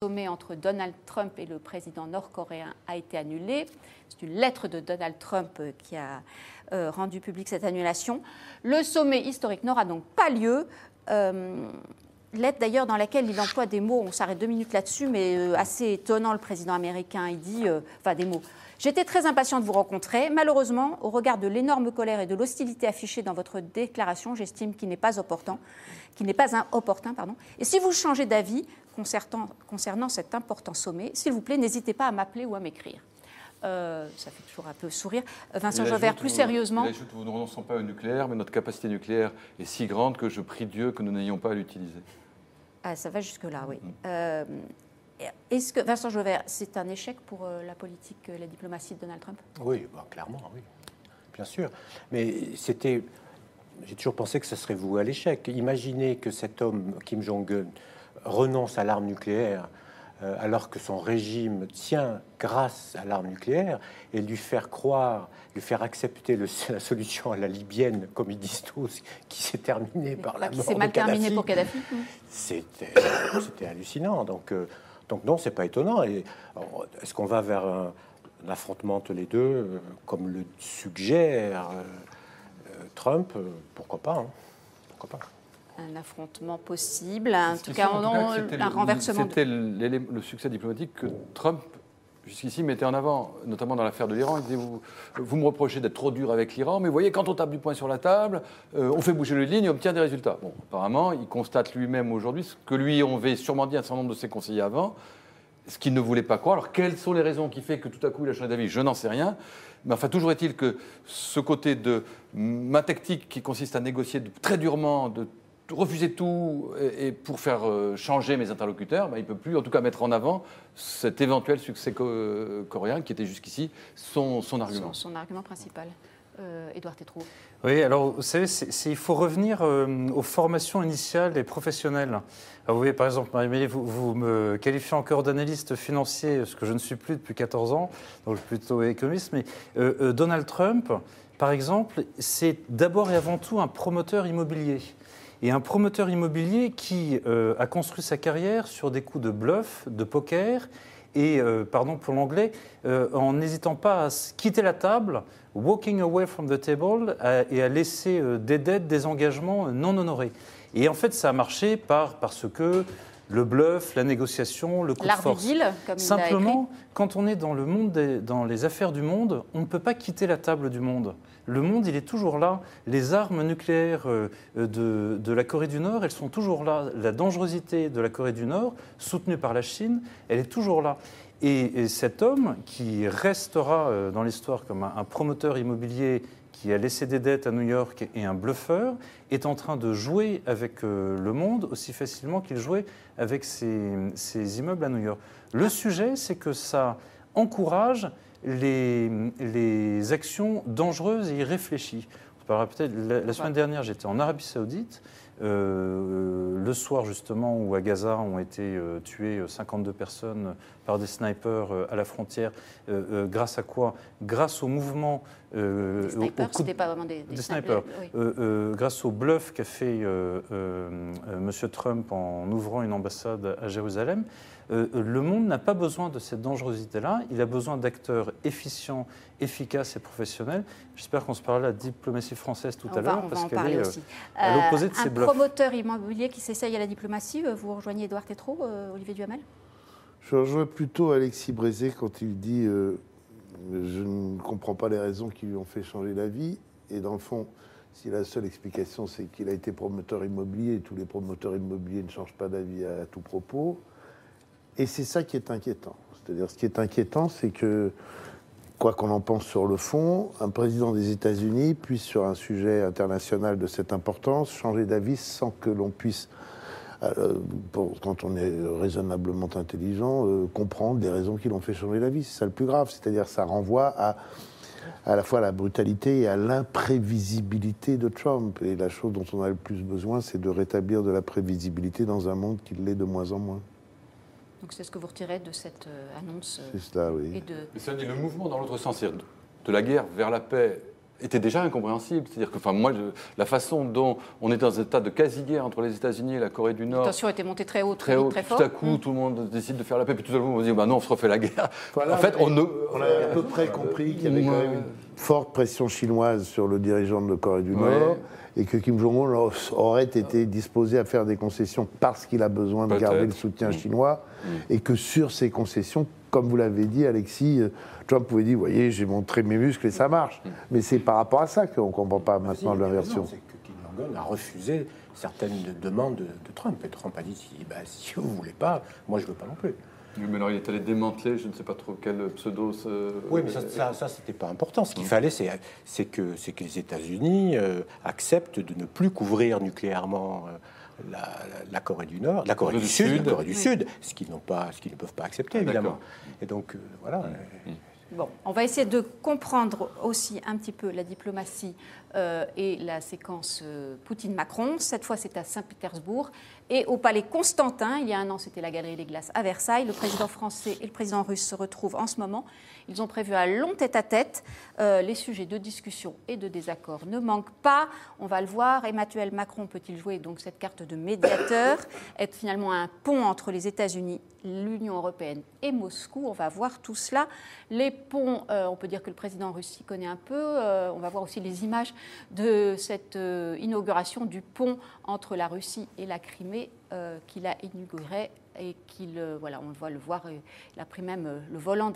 sommet entre Donald Trump et le président nord-coréen a été annulé. C'est une lettre de Donald Trump qui a rendu publique cette annulation. Le sommet historique n'aura donc pas lieu. Lettre d'ailleurs dans laquelle il emploie des mots, on s'arrête 2 minutes là-dessus, mais assez étonnant, le président américain. Il dit, des mots. J'étais très impatient de vous rencontrer. Malheureusement, au regard de l'énorme colère et de l'hostilité affichée dans votre déclaration, j'estime qu'il n'est pas opportun. Et si vous changez d'avis concernant cet important sommet, s'il vous plaît, n'hésitez pas à m'appeler ou à m'écrire. Ça fait toujours un peu sourire. Vincent Jauvert, plus sérieusement. Il ajoute, nous ne renonçons pas au nucléaire, mais notre capacité nucléaire est si grande que je prie Dieu que nous n'ayons pas à l'utiliser. Ah, ça va jusque-là, oui. Est-ce que, Vincent Jauvert, c'est un échec pour la politique, la diplomatie de Donald Trump? Oui, clairement, oui. Bien sûr. Mais j'ai toujours pensé que ça serait voué à l'échec. Imaginez que cet homme, Kim Jong-un, renonce à l'arme nucléaire alors que son régime tient grâce à l'arme nucléaire, et lui faire accepter la solution à la libyenne, comme ils disent tous, qui s'est terminée par la mort de Kadhafi. C'est mal terminé pour Kadhafi. C'était hallucinant. Donc non, c'est pas étonnant. Et est-ce qu'on va vers un affrontement entre les deux, comme le suggère Trump? Pourquoi pas, hein. Pourquoi pas? Un affrontement possible, en tout cas, un renversement. C'était le succès diplomatique que Trump, jusqu'ici, mettait en avant, notamment dans l'affaire de l'Iran. Il disait, vous me reprochez d'être trop dur avec l'Iran, mais vous voyez, quand on tape du poing sur la table, on fait bouger les lignes et on obtient des résultats. Bon, apparemment, il constate lui-même aujourd'hui ce que lui avait sûrement dit un certain nombre de ses conseillers avant, ce qu'il ne voulait pas croire. Alors, quelles sont les raisons qui font que tout à coup il a changé d'avis? Je n'en sais rien. Mais enfin, toujours est-il que ce côté de ma tactique qui consiste à négocier très durement, de refuser tout et pour faire changer mes interlocuteurs, il ne peut plus en tout cas mettre en avant cet éventuel succès coréen qui était jusqu'ici son argument. Son argument principal. Édouard Tétrault. Oui, alors vous savez, il faut revenir aux formations initiales et professionnelles. Alors, vous voyez, par exemple, Marie-Mélie, vous me qualifiez encore d'analyste financier, ce que je ne suis plus depuis 14 ans, donc je suis plutôt économiste, mais Donald Trump, par exemple, c'est d'abord et avant tout un promoteur immobilier. Et un promoteur immobilier qui a construit sa carrière sur des coups de bluff, de poker, et, pardon pour l'anglais, en n'hésitant pas à quitter la table, walking away from the table, et à laisser des dettes, des engagements non honorés. Et en fait, ça a marché parce que le bluff, la négociation, le coup de force. L'art du deal, comme Simplement, quand on est dans le monde, dans les affaires du monde, on ne peut pas quitter la table du monde. Le monde, il est toujours là. Les armes nucléaires de la Corée du Nord, elles sont toujours là. La dangerosité de la Corée du Nord, soutenue par la Chine, elle est toujours là. Et cet homme, qui restera dans l'histoire comme un promoteur immobilier qui a laissé des dettes à New York et un bluffeur, est en train de jouer avec le monde aussi facilement qu'il jouait avec ses immeubles à New York. Le sujet, c'est que ça encourage les actions dangereuses et irréfléchies. Peut-être, la semaine dernière, j'étais en Arabie Saoudite, le soir justement où à Gaza ont été tuées 52 personnes par des snipers à la frontière. Grâce à quoi? Grâce au mouvement... des snipers, c'était pas vraiment des snipers. Oui. Grâce au bluff qu'a fait M. Trump en ouvrant une ambassade à Jérusalem. Le monde n'a pas besoin de cette dangerosité-là. Il a besoin d'acteurs efficients, efficaces et professionnels. J'espère qu'on se parlera de la diplomatie française tout à l'heure, parce qu'elle est à l'opposé de ces bluffs. Un promoteur immobilier qui s'essaye à la diplomatie, vous rejoignez Édouard Tétrault, Olivier Duhamel? Je rejoins plutôt Alexis Brézé quand il dit je ne comprends pas les raisons qui lui ont fait changer d'avis. Et dans le fond, si la seule explication c'est qu'il a été promoteur immobilier, et tous les promoteurs immobiliers ne changent pas d'avis à tout propos. Et c'est ça qui est inquiétant. C'est-à-dire, ce qui est inquiétant, c'est que, quoi qu'on en pense sur le fond, un président des États-Unis puisse, sur un sujet international de cette importance, changer d'avis sans que l'on puisse, quand on est raisonnablement intelligent, comprendre les raisons qui l'ont fait changer d'avis. C'est ça le plus grave. C'est-à-dire, ça renvoie à la fois à la brutalité et à l'imprévisibilité de Trump. Et la chose dont on a le plus besoin, c'est de rétablir de la prévisibilité dans un monde qui l'est de moins en moins. Donc c'est ce que vous retirez de cette annonce. C'est cela, oui. Mais ça dit le mouvement dans l'autre sens, c'est de la guerre vers la paix était déjà incompréhensible. C'est-à-dire que, enfin, moi, la façon dont on est dans un état de quasi-guerre entre les États-Unis et la Corée du Nord. La tension était montée très haut, très haut, très fort. tout à coup, tout le monde décide de faire la paix, puis tout à coup, on va dire, bah non, on se refait la guerre. Voilà, en fait, on a à peu près compris qu'il y avait quand même une forte pression chinoise sur le dirigeant de Corée du Nord, et que Kim Jong-un aurait été disposé à faire des concessions parce qu'il a besoin de garder le soutien chinois, et que sur ces concessions, comme vous l'avez dit, Alexis, Trump pouvait dire, vous voyez, j'ai montré mes muscles et ça marche. Mais c'est par rapport à ça qu'on ne comprend pas maintenant l'inversion. C'est que Kim Jong-un a refusé certaines demandes de Trump. Et Trump a dit, si vous ne voulez pas, moi je ne veux pas non plus. Mais alors, il est allé démanteler, je ne sais pas trop quel pseudo. Oui, mais ça c'était pas important. Ce qu'il fallait, c'est que les États-Unis acceptent de ne plus couvrir nucléairement la Corée du Nord, la Corée du Sud, la Corée du Sud, ce qu'ils ne peuvent pas accepter, évidemment. Et donc, voilà. Bon, on va essayer de comprendre aussi un petit peu la diplomatie et la séquence Poutine-Macron. Cette fois, c'est à Saint-Pétersbourg. Et au palais Constantin, il y a un an, c'était la Galerie des Glaces à Versailles. Le président français et le président russe se retrouvent en ce moment. Ils ont prévu un long tête-à-tête. Les sujets de discussion et de désaccord ne manquent pas. On va le voir. Emmanuel Macron peut-il jouer donc cette carte de médiateur, être finalement un pont entre les États-Unis, l'Union européenne et Moscou? On va voir tout cela. Les ponts, on peut dire que le président russe s'y connaît un peu. On va voir aussi les images de cette inauguration du pont entre la Russie et la Crimée qu'il a inauguré et qu'il, voilà, on va le voir, il a pris même le volant